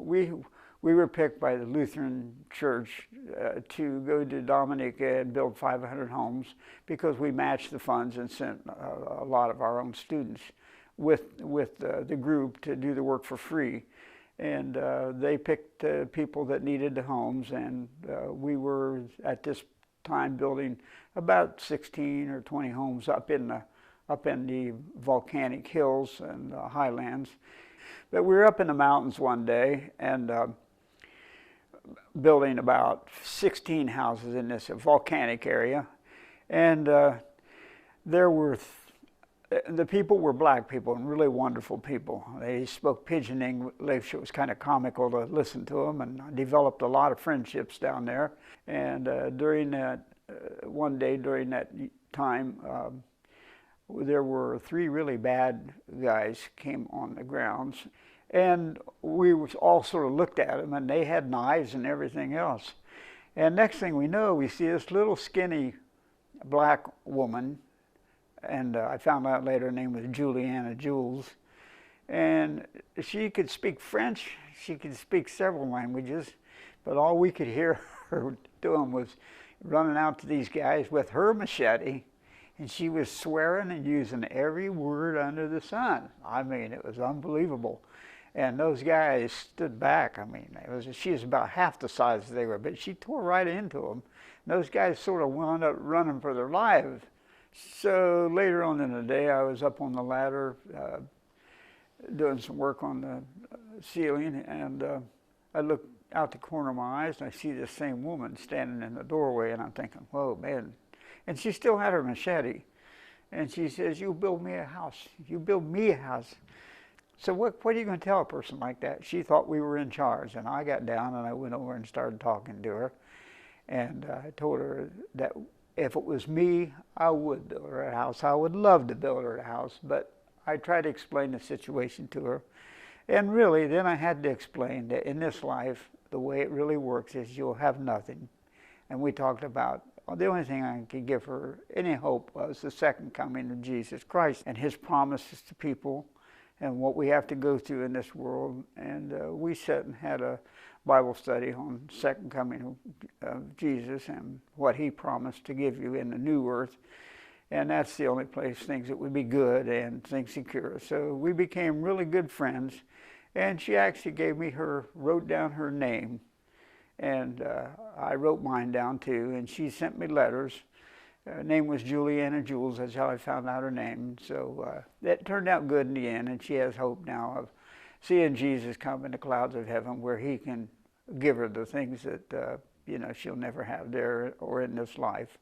we were picked by the Lutheran Church to go to Dominica and build 500 homes because we matched the funds and sent a lot of our own students with the group to do the work for free. And they picked people that needed the homes, and we were at this time building about 16 or 20 homes up in the volcanic hills and highlands. But we were up in the mountains one day and building about 16 houses in this volcanic area, and there were the people were black people and really wonderful people. They spoke pidgin English. It was kind of comical to listen to them, and I developed a lot of friendships down there. And during that one day during that time, there were 3 really bad guys came on the grounds, and we all sort of looked at them, and they had knives and everything else. And next thing we know, we see this little skinny black woman, and I found out later her name was Juliana Jules, and she could speak French, she could speak several languages, but all we could hear her doing was running out to these guys with her machete, and she was swearing and using every word under the sun. I mean, it was unbelievable. And those guys stood back. I mean, she was about half the size they were, but she tore right into them. And those guys sort of wound up running for their lives. So later on in the day, I was up on the ladder doing some work on the ceiling, and I looked out the corner of my eyes, and I see this same woman standing in the doorway, and I'm thinking, whoa, man. And she still had her machete. And she says, "You build me a house. You build me a house." So what are you going to tell a person like that? She thought we were in charge, and I got down and I went over and started talking to her, and I told her that if it was me, I would build her a house. I would love to build her a house, but I tried to explain the situation to her. And really, then I had to explain that in this life, the way it really works is you'll have nothing. And we talked about the only thing I could give her any hope was the second coming of Jesus Christ and his promises to people and what we have to go through in this world. And we sat and had a Bible study on the second coming of Jesus and what he promised to give you in the new earth. And that's the only place things that would be good and things secure. So we became really good friends. And she actually wrote down her name. And I wrote mine down too. And she sent me letters. Her name was Juliana Jules. That's how I found out her name. So that turned out good in the end. And she has hope now of seeing Jesus come in the clouds of heaven, where he can give her the things that she'll never have there or in this life.